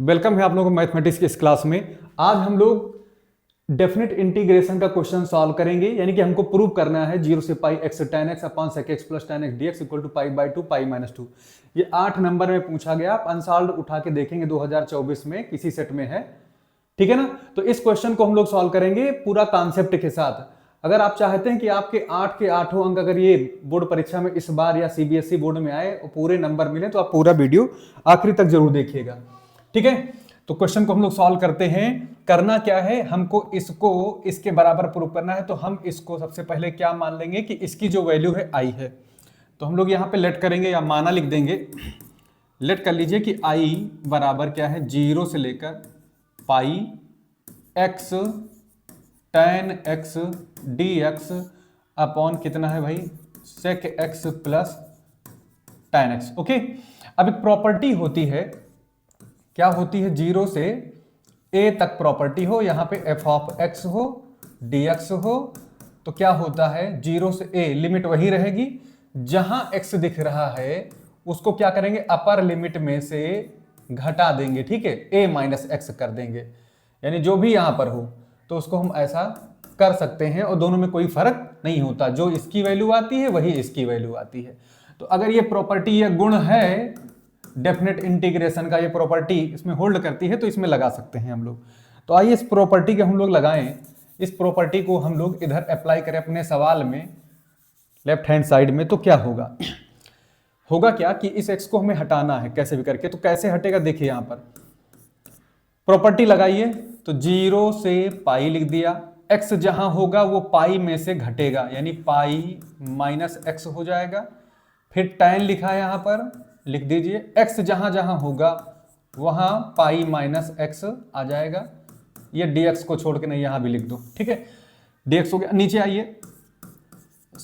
Welcome है आप लोगों को मैथमेटिक्स की इस क्लास में। आज हम लोग डेफिनेट इंटीग्रेशन का क्वेश्चन सॉल्व करेंगे, यानी कि हमको प्रूव करना है 0 से pi x tan x upon sec x plus tan x dx equal to pi by 2 pi minus 2। ये 8 नंबर में पूछा गया। आप अनसॉल्व्ड उठा के देखेंगे 2024 में किसी सेट में है, ठीक है ना। तो इस क्वेश्चन को हम लोग सॉल्व करेंगे पूरा कॉन्सेप्ट के साथ। अगर आप चाहते हैं कि आपके 8 के 8 अंक अगर ये बोर्ड परीक्षा में इस बार या सीबीएसई बोर्ड में आए और पूरे नंबर मिले तो आप पूरा वीडियो आखिरी तक जरूर देखिएगा, ठीक है। तो क्वेश्चन को हम लोग सॉल्व करते हैं। करना क्या है, हमको इसको इसके बराबर प्रूव करना है। तो हम इसको सबसे पहले क्या मान लेंगे कि इसकी जो वैल्यू है आई है, तो हम लोग यहाँ पे लेट करेंगे या माना लिख देंगे। लेट कर लीजिए कि आई बराबर क्या है, 0 से लेकर pi x tan x dx upon कितना है भाई, sec x plus tan x। Okay, अब एक प्रॉपर्टी होती है, क्या होती है, 0 से a तक प्रॉपर्टी हो, यहां पे f ऑफ x हो dx हो, तो क्या होता है 0 से a लिमिट वही रहेगी। जहां x दिख रहा है उसको क्या करेंगे, अपर लिमिट में से घटा देंगे, ठीक है, a माइनस एक्स कर देंगे, यानी जो भी यहां पर हो तो उसको हम ऐसा कर सकते हैं और दोनों में कोई फर्क नहीं होता। जो इसकी वैल्यू आती है वही इसकी वैल्यू आती है। तो अगर ये प्रॉपर्टी या गुण है डेफिनेट इंटीग्रेशन का, ये प्रॉपर्टी इसमें होल्ड करती है तो इसमें लगा सकते हैं हम लोग। तो आइए इस प्रॉपर्टी के हम लोग लगाएं। इस प्रॉपर्टी को हम लोग इधर अप्लाई करें अपने सवाल में लेफ्ट हैंड साइड में। तो क्या होगा, होगा क्या कि इस x को हमें हटाना है कैसे भी करके। तो कैसे हटेगा, देखिए यहां पर प्रॉपर्टी लगाइए। तो 0 से पाई लिख दिया, x जहां होगा वो पाई में से घटेगा, यानी पाई माइनस एक्स हो जाएगा। फिर tan लिखा है यहां पर, लिख दीजिए। x जहां जहां होगा वहां पाई माइनस एक्स आ जाएगा। ये dx को छोड़ के नहीं, यहां भी लिख दो, ठीक है, dx हो गया। नीचे आइए,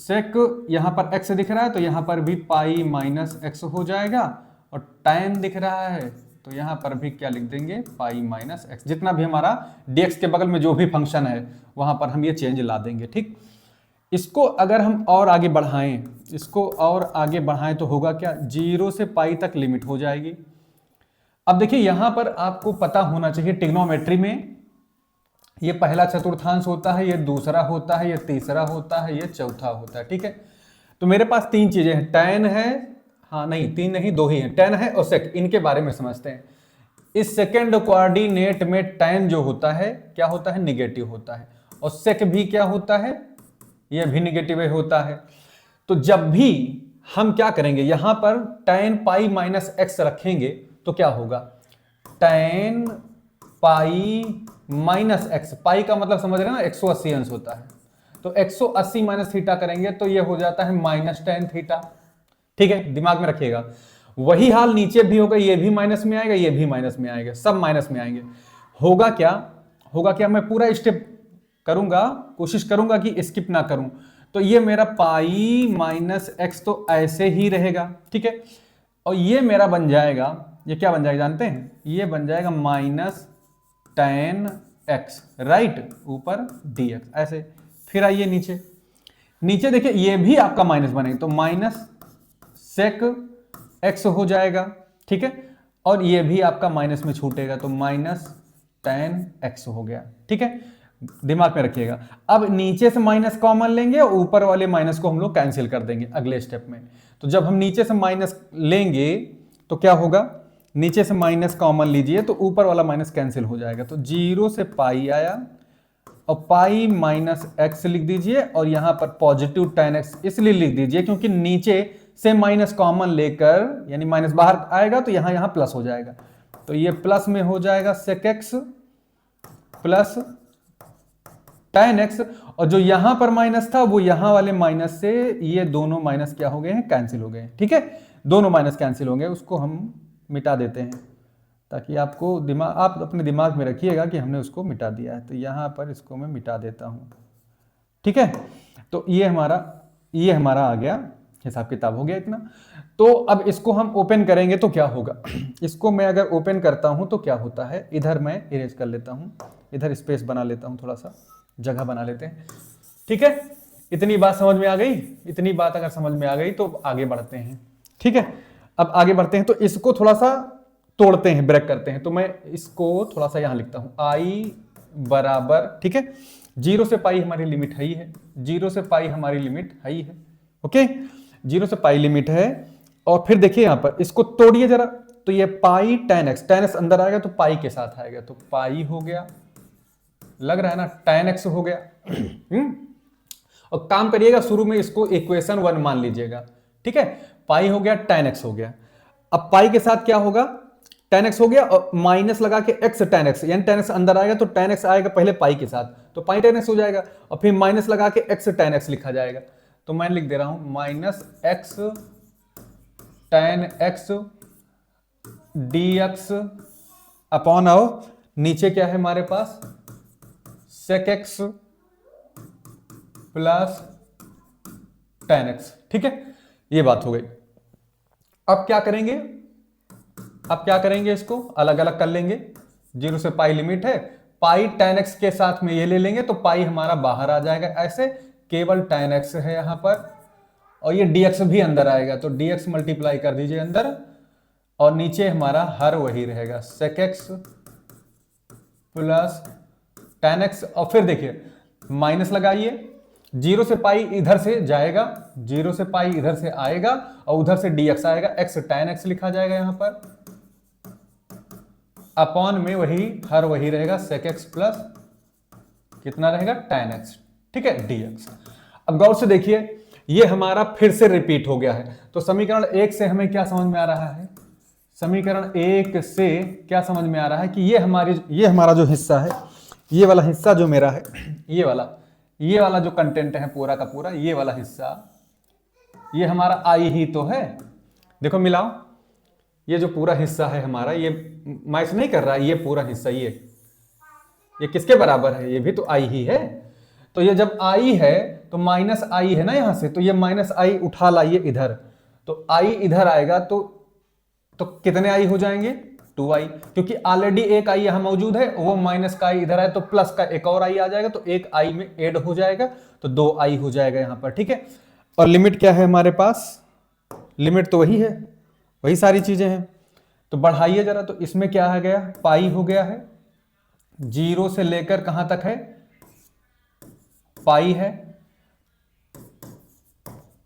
sec यहां पर x दिख रहा है तो यहां पर भी पाई माइनस एक्स हो जाएगा, और tan दिख रहा है तो यहां पर भी क्या लिख देंगे, पाई माइनस एक्स। जितना भी हमारा dx के बगल में जो भी फंक्शन है वहां पर हम ये चेंज ला देंगे, ठीक। इसको अगर हम और आगे बढ़ाएं, इसको और आगे बढ़ाएं तो होगा क्या, 0 से पाई तक लिमिट हो जाएगी। अब देखिए यहां पर आपको पता होना चाहिए ट्रिग्नोमेट्री में ये पहला चतुर्थांश होता है, ये दूसरा होता है, ये तीसरा होता है, ये चौथा होता है, ठीक है। तो मेरे पास तीन चीजें हैं, tan है, हाँ नहीं तीन नहीं दो ही हैं, tan है और sec। इनके बारे में समझते हैं। इस सेकेंड कोऑर्डिनेट में tan जो होता है क्या होता है, निगेटिव होता है, और sec भी क्या होता है, यह भी निगेटिव होता है। तो जब भी हम क्या करेंगे, यहां पर tan पाई माइनस एक्स रखेंगे तो क्या होगा, tan पाई माइनस एक्स, पाई का मतलब समझ रहे हैं ना, 180 अंश होता है, तो 180 माइनस थीटा करेंगे तो ये हो जाता है माइनस tan थीटा, ठीक है, दिमाग में रखिएगा। वही हाल नीचे भी होगा, ये भी माइनस में आएगा, ये भी माइनस में आएगा, सब माइनस में आएंगे। होगा क्या, होगा क्या, मैं पूरा स्टेप करूंगा, कोशिश करूंगा कि स्किप ना करूं। तो ये मेरा पाई माइनस एक्स तो ऐसे ही रहेगा, ठीक है, और ये मेरा बन जाएगा, ये क्या बन जाएगा जानते हैं, ये बन जाएगा माइनस tan x, राइट, ऊपर dx ऐसे। फिर आइए नीचे, नीचे देखिए ये भी आपका माइनस बनेगा तो माइनस sec x हो जाएगा, ठीक है, और ये भी आपका माइनस में छूटेगा तो माइनस tan x हो गया, ठीक है, दिमाग में रखिएगा। अब नीचे से माइनस कॉमन लेंगे और ऊपर वाले माइनस को हम लोग कैंसिल कर देंगे अगले स्टेप में। तो जब हम नीचे से माइनस लेंगे तो क्या होगा, नीचे से माइनस कॉमन लीजिए तो ऊपर वाला माइनस कैंसिल हो जाएगा। तो 0 से पाई आया और पाई माइनस एक्स लिख दीजिए, और यहां पर पॉजिटिव tan x इसलिए लिख दीजिए क्योंकि नीचे से माइनस कॉमन लेकर, यानी माइनस बाहर आएगा तो यहां प्लस हो जाएगा, तो ये प्लस में हो जाएगा sec x plus tan x, और जो यहां पर माइनस था वो यहां वाले माइनस से ये दोनों माइनस क्या हो गए हैं, कैंसिल हो गए हैं, ठीक है, दोनों माइनस कैंसिल हो गए। उसको हम मिटा देते हैं ताकि आपको दिमाग, आप अपने दिमाग में रखिएगा कि हमने उसको मिटा दिया है। तो यहां पर इसको मैं मिटा देता हूं, ठीक है। तो ये हमारा आ गया, हिसाब किताब हो गया इतना। तो अब इसको हम ओपन करेंगे तो क्या होगा, इसको मैं अगर ओपन करता हूं तो क्या होता है, इधर मैं इरेज कर लेता हूं, इधर स्पेस बना लेता हूं, थोड़ा सा जगह बना लेते हैं, ठीक है। इतनी बात समझ में आ गई, इतनी बात अगर समझ में आ गई तो आगे बढ़ते हैं, ठीक है। अब आगे बढ़ते हैं, तो इसको थोड़ा सा तोड़ते हैं, ब्रेक करते हैं। तो मैं इसको थोड़ा सा यहां लिखता हूं, आई बराबर, ठीक है, 0 से पाई हमारी लिमिट है ही है, 0 से पाई हमारी लिमिट है ही है, ओके, 0 से पाई लिमिट है। और फिर देखिए यहां पर इसको तोड़िए जरा, तो ये पाई tan x, tan x अंदर आएगा तो पाई के साथ आएगा, तो पाई हो गया, लग रहा है ना, tan x हो गया। और काम करिएगा, शुरू में इसको इक्वेशन 1 मान लीजिएगा, ठीक है, पाई हो गया, tan x हो गया। अब पाई के साथ क्या होगा, tan x हो गया, और माइनस लगा के x tan x, यानी tan x अंदर आएगा तो tan x आएगा पहले पाई के साथ, तो पाई tan x हो जाएगा, और फिर माइनस लगा के x tan x लिखा जाएगा। तो मैं लिख दे रहा हूं minus x tan x dx upon, आओ नीचे क्या है हमारे पास, sec x plus tan x, ठीक है, ये बात हो गई। अब क्या करेंगे, अब क्या करेंगे, इसको अलग अलग कर लेंगे। 0 से पाई लिमिट है, पाई tan x के साथ में ये ले लेंगे तो पाई हमारा बाहर आ जाएगा, ऐसे केवल tan x है यहां पर, और ये dx भी अंदर आएगा, तो dx मल्टीप्लाई कर दीजिए अंदर, और नीचे हमारा हर वही रहेगा, sec x plus tan x, और फिर देखिए माइनस लगाइए, 0 से पाई इधर से जाएगा, 0 से पाई इधर से आएगा, और उधर से dx आएगा, x tan x लिखा जाएगा यहां पर, अपॉन में वही हर वही रहेगा, sec x प्लस कितना रहेगा tan x, ठीक है, dx। अब गौर से देखिए, ये हमारा फिर से रिपीट हो गया है, तो समीकरण 1 से हमें क्या समझ में आ रहा है, समीकरण 1 से क्या समझ में आ रहा है कि ये हमारा जो हिस्सा है, ये वाला हिस्सा जो मेरा है, ये वाला जो कंटेंट है पूरा का पूरा, ये वाला हिस्सा, ये हमारा आई ही तो है। देखो मिलाओ, ये जो पूरा हिस्सा है हमारा, ये माइनस नहीं कर रहा है, ये पूरा हिस्सा, ये किसके बराबर है, ये भी तो आई ही है। तो ये जब आई है तो माइनस आई है ना यहां से, तो ये माइनस आई उठा लाइए इधर, तो आई इधर आएगा तो कितने आई हो जाएंगे, 2i, क्योंकि ऑलरेडी एक आई यहां मौजूद है, वो माइनस का आई इधर है, तो प्लस का एक और आई आ जाएगा, तो एक आई में ऐड हो जाएगा, तो 2i हो जाएगा यहां पर, ठीक है। और लिमिट क्या है हमारे पास, लिमिट तो वही है, वही सारी चीजें हैं। तो बढ़ाइए जरा, तो इसमें क्या आ गया, पाई हो गया है, 0 से लेकर कहां तक है, पाई है,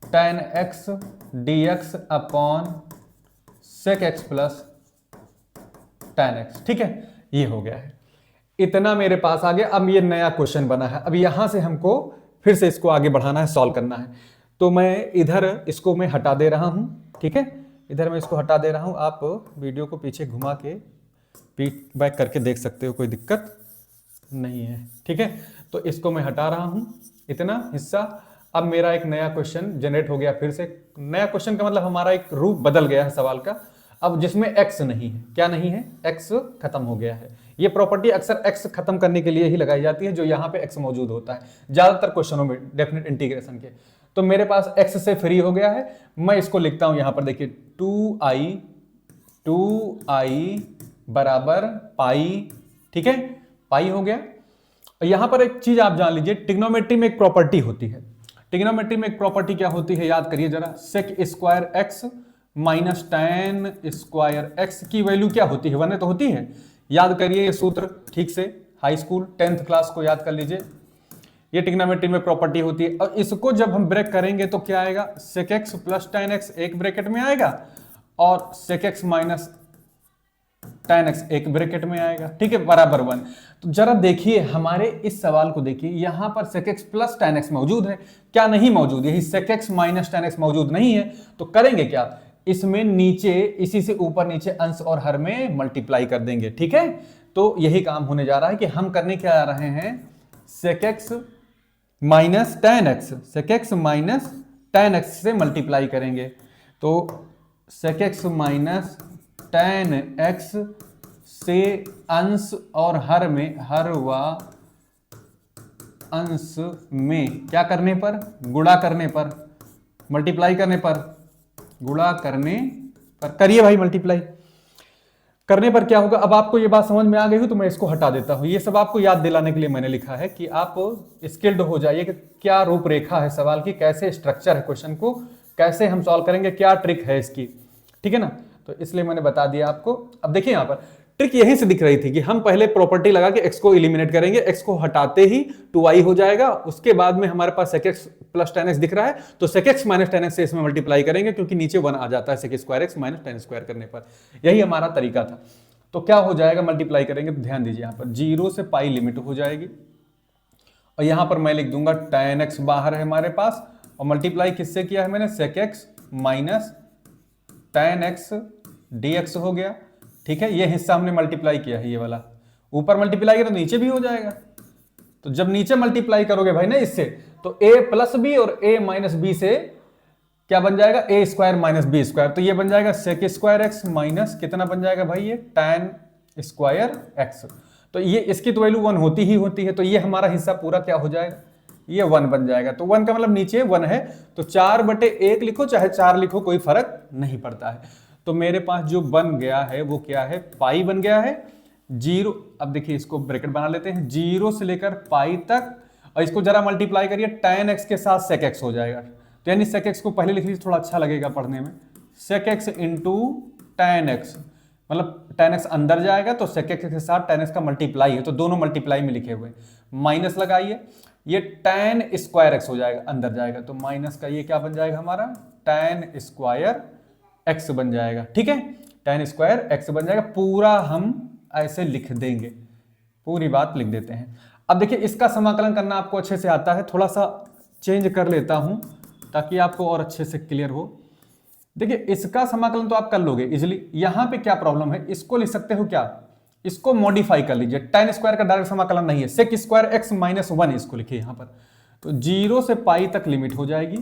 tan x dx upon sec x plus tan x, ठीक है, ये हो गया है। इतना मेरे पास आ गया। अब ये नया क्वेश्चन बना है, अब यहां से हमको फिर से इसको आगे बढ़ाना है, सॉल्व करना है। तो मैं इधर इसको मैं हटा दे रहा हूं, ठीक है, इधर मैं इसको हटा दे रहा हूं, आप वीडियो को पीछे घुमा के पीट बैक करके देख सकते हो, कोई दिक्कत नहीं है, ठीक है। तो इसको मैं हटा रहा हूं, इतना हिस्सा। अब मेरा एक नया क्वेश्चन जनरेट हो गया, फिर से नया क्वेश्चन का मतलब हमारा एक रूप बदल गया है सवाल का, अब जिसमें x नहीं है, क्या नहीं है, x खत्म हो गया है। ये प्रॉपर्टी अक्सर x खत्म करने के लिए ही लगाई जाती है, जो यहाँ पे x मौजूद होता है ज्यादातर क्वेश्चनों में डेफिनेट इंटीग्रेशन के। तो मेरे पास x से फ्री हो गया है, मैं इसको लिखता हूं यहां पर, देखिए 2i बराबर पाई, ठीक है, पाई हो गया। यहां पर एक चीज आप जान लीजिए, ट्रिग्नोमेट्री में एक प्रॉपर्टी होती है, ट्रिग्नोमेट्री में एक प्रॉपर्टी क्या होती है, याद करिए जरा, sec square x minus tan square x की वैल्यू क्या होती है, 1 तो होती है। याद करिए ये सूत्र ठीक से, हाई स्कूल 10th क्लास को याद कर लीजिए, ये ट्रिग्नोमेट्री में प्रॉपर्टी होती है। और इसको जब हम ब्रेक करेंगे तो क्या आएगा, sec x plus tan x एक ब्रैकेट में आएगा, और sec x minus tan x एक ब्रैकेट में आएगा, ठीक है, बराबर 1। तो जरा देखिए हमारे इस सवाल को देखिए, यहां पर sec x plus tan x मौजूद है, क्या नहीं मौजूद, यही sec x minus tan x मौजूद नहीं है। तो करेंगे क्या, इसमें नीचे इसी से ऊपर नीचे अंश और हर में मल्टीप्लाई कर देंगे, ठीक है। तो यही काम होने जा रहा है कि हम करने क्या आ रहे हैं, sec x minus tan x, sec x minus tan x से मल्टीप्लाई करेंगे, तो sec x minus tan x से अंश और हर में, हर व अंश में क्या करने पर, गुणा करने पर, मल्टीप्लाई करने पर, गुणा करने पर, करिए भाई मल्टीप्लाई करने पर क्या होगा। अब आपको ये बात समझ में आ गई हो तो मैं इसको हटा देता हूं, ये सब आपको याद दिलाने के लिए मैंने लिखा है कि आप स्किल्ड हो जाइए कि क्या रूपरेखा है सवाल की, कैसे स्ट्रक्चर है क्वेश्चन को, कैसे हम सॉल्व करेंगे, क्या ट्रिक है इसकी, ठीक है ना। तो इसलिए मैंने बता दिया आपको। अब देखिए यहाँ पर ट्रिक यहीं से दिख रही थी कि हम पहले प्रॉपर्टी लगा के x को इलिमिनेट करेंगे, x को हटाते ही 2i हो जाएगा, उसके बाद में हमारे पास sec x plus tan x दिख रहा है तो sec x minus tan x से इसमें मल्टीप्लाई करेंगे क्योंकि नीचे 1 आ जाता है sec square x minus tan square करने पर। यही हमारा तरीका था। तो क्या हो जाएगा, मल्टीप्लाई करेंगे तो ध्यान दीजिए यहाँ पर 0 से पाई लिमिट हो जाएगी और यहां पर मैं लिख दूंगा tan x बाहर है हमारे पास और मल्टीप्लाई किससे किया है मैंने, sec x minus tan x dx हो गया। ठीक है, ये हिस्सा हमने मल्टीप्लाई किया है, ये वाला ऊपर मल्टीप्लाई किया तो नीचे भी हो जाएगा। तो जब नीचे मल्टीप्लाई करोगे भाई ना इससे तो a प्लस बी और a माइनस बी से क्या बन जाएगा, a square minus B square, तो ये बन जाएगा sec स्क्वायर x माइनस कितना बन जाएगा भाई ये tan स्क्वायर x। तो ये इसकी तो वैल्यू 1 होती ही होती है, तो ये हमारा हिस्सा पूरा क्या हो जाएगा, ये 1 बन जाएगा। तो 1 का मतलब नीचे 1 है तो 4/1 लिखो चाहे 4 लिखो कोई फर्क नहीं पड़ता है। तो मेरे पास जो बन गया है वो क्या है, पाई बन गया है 0। अब देखिए इसको ब्रैकेट बना लेते हैं 0 से लेकर पाई तक और इसको जरा मल्टीप्लाई करिए tan x के साथ sec x हो जाएगा। तो यानी sec x को पहले लिख लीजिए, थोड़ा अच्छा लगेगा पढ़ने में, sec x into tan x, मतलब tan x अंदर जाएगा तो sec x के साथ tan x का मल्टीप्लाई है तो दोनों मल्टीप्लाई में लिखे हुए, माइनस लगाइए, ये tan स्क्वायर x हो जाएगा, अंदर जाएगा तो माइनस का ये क्या बन जाएगा हमारा tan स्क्वायर x बन जाएगा। ठीक है, tan स्क्वायर x बन जाएगा, पूरा हम ऐसे लिख देंगे, पूरी बात लिख देते हैं। अब देखिए इसका समाकलन करना आपको अच्छे से आता है, थोड़ा सा चेंज कर लेता हूं ताकि आपको और अच्छे से क्लियर हो। देखिए इसका समाकलन तो आप कर लोगे इजिली, यहां पे क्या प्रॉब्लम है, इसको लिख सकते हो क्या, इसको मॉडिफाई कर लीजिए, tan स्क्वायर का डायरेक्ट समाकलन नहीं है, sec स्क्वायर x माइनस 1 इसको लिखिए यहां पर, तो 0 से पाई तक लिमिट हो जाएगी।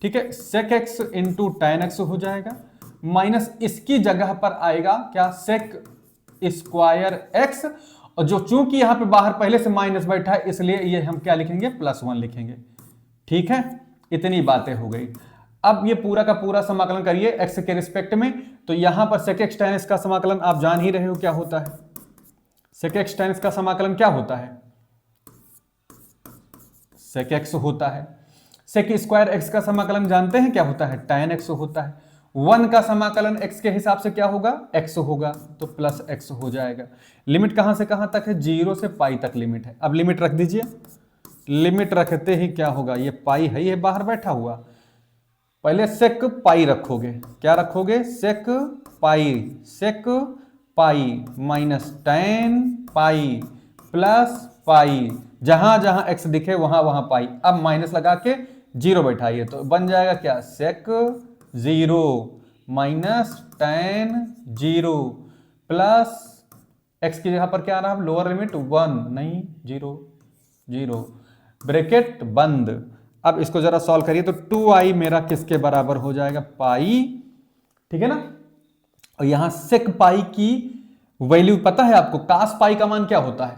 ठीक है, sec x into tan x हो जाएगा, माइनस इसकी जगह पर आएगा क्या, sec स्क्वायर x, और जो चूंकि यहां पे बाहर पहले से माइनस बैठा है इसलिए ये हम क्या लिखेंगे, +1 लिखेंगे। ठीक है, इतनी बातें हो गई। अब ये पूरा का पूरा समाकलन करिए x के रिस्पेक्ट में, तो यहां पर sec x tan x का समाकलन आप जान ही रहे हो क्या होता है, sec x tan x का समाकलन क्या होता है, sec x होता है। sec स्क्वायर x का समाकलन जानते हैं क्या होता है, tan x होता है। 1 का समाकलन x के हिसाब से क्या होगा, x होगा, तो प्लस x हो जाएगा। लिमिट कहां से कहां तक है, 0 से पाई तक लिमिट है। अब लिमिट रख दीजिए, लिमिट रखते ही क्या होगा, ये पाई है, ये बाहर बैठा हुआ, पहले sec पाई रखोगे, क्या रखोगे, sec pi minus tan pi plus pi, जहां जहां x दिखे वहां वहां पाई। अब माइनस लगा के 0 बैठाइए तो बन जाएगा क्या, sec 0 minus tan 0 plus x की जगह पर क्या आ रहा है, लोअर लिमिट 1 नहीं 0 ब्रैकेट बंद। अब इसको जरा सॉल्व करिए तो 2i मेरा किसके बराबर हो जाएगा, पाई। ठीक है ना, और यहां sec पाई की वैल्यू पता है आपको, cos पाई का मान क्या होता है,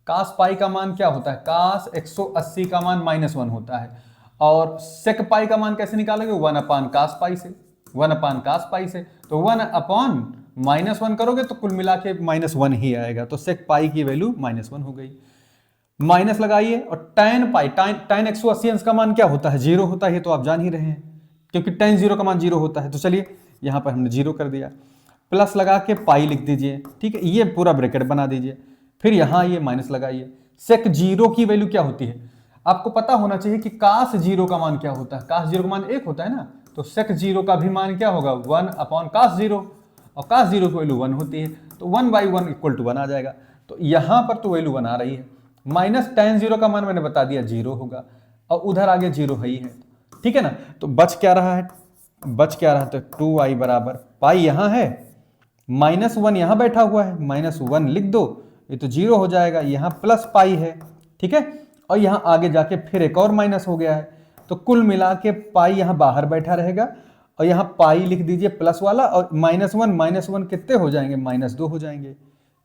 cos पाई का मान क्या होता है, cos 180 का मान -1 होता है, और sec पाई का मान कैसे निकालोगे, 1 अपान cos पाई से, 1 अपान cos पाई से, तो 1 अपान -1 करोगे तो कुल मिला के -1 ही आएगा, तो sec पाई की वैल्यू -1 हो गई। माइनस लगाइए और tan पाई, tan 180 अंश का मान क्या होता है, 0 होता है, ये तो आप जान ही रहे हैं क्योंकि tan 0 का मान 0 होता है। तो चलिए यहां पर हमने 0 कर दिया, प्लस लगा के पाई लिख दीजिए। ठीक है, ये पूरा ब्रैकेट बना दीजिए, फिर यहां ये माइनस लगाइए। sec 0 की वैल्यू क्या होती है, आपको पता होना चाहिए कि cos 0 का मान क्या होता है, cos 0 का मान 1 होता है ना, तो sec 0 का भी मान क्या होगा, 1 अपॉन cos 0, और cos 0 की वैल्यू 1 होती है, तो 1/1 इक्वल टू 1 आ जाएगा। तो यहां पर तो वैल्यू 1 आ रही है, माइनस tan 0 का मान मैंने बता दिया 0 होगा, और उधर आगे 0 है ही है। ठीक है ना, तो बच क्या रहा है, बच क्या रहा, तो 2i बराबर पाई यहां है, -1 यहां बैठा हुआ है, -1 लिख दो, ये तो 0 हो जाएगा, यहां प्लस पाई है। ठीक है, और यहां आगे जाके फिर एक और माइनस हो गया है, तो कुल मिला के पाई यहां बाहर बैठा रहेगा, और यहां पाई लिख दीजिए प्लस वाला, और -1 कितने हो जाएंगे, -2 हो जाएंगे।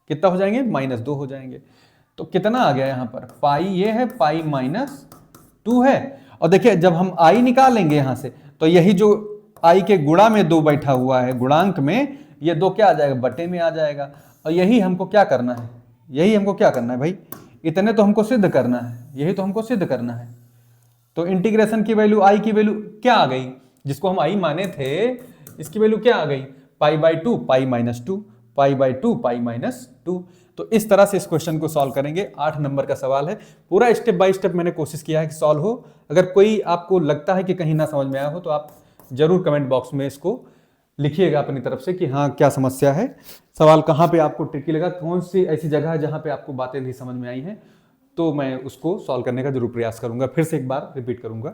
कितना हो जाएंगे, -2 हो जाएंगे। तो कितना आ गया यहां पर, पाई ये है, पाई -2 है, और देखिए जब हम आई निकालेंगे यहां से तो यही जो आई के गुणा में 2 बैठा हुआ है, गुणांक में ये 2 क्या आ जाएगा, बटे में आ जाएगा, और यही हमको क्या करना है, यही हमको क्या करना है भाई, इतने तो हमको सिद्ध करना है, यही तो हमको सिद्ध करना है। तो इंटीग्रेशन की वैल्यू, आई की वैल्यू क्या आ गई, जिसको हम आई माने थे इसकी वैल्यू क्या आ गई, π/2 π-2, π/2 π-2। तो इस तरह से इस क्वेश्चन को सॉल्व करेंगे। 8 नंबर का सवाल है, पूरा स्टेप बाय स्टेप मैंने कोशिश किया है कि सॉल्व हो। अगर कोई आपको लगता है कि कहीं ना समझ में आया हो तो आप जरूर कमेंट बॉक्स में इसको लिखिएगा अपनी तरफ से कि हाँ क्या समस्या है, सवाल कहाँ पे आपको ट्रिकी लगा, कौन सी ऐसी जगह है जहाँ पे आपको बातें नहीं समझ में आई हैं, तो मैं उसको सॉल्व करने का जरूर प्रयास करूंगा। फिर से एक बार रिपीट करूंगा,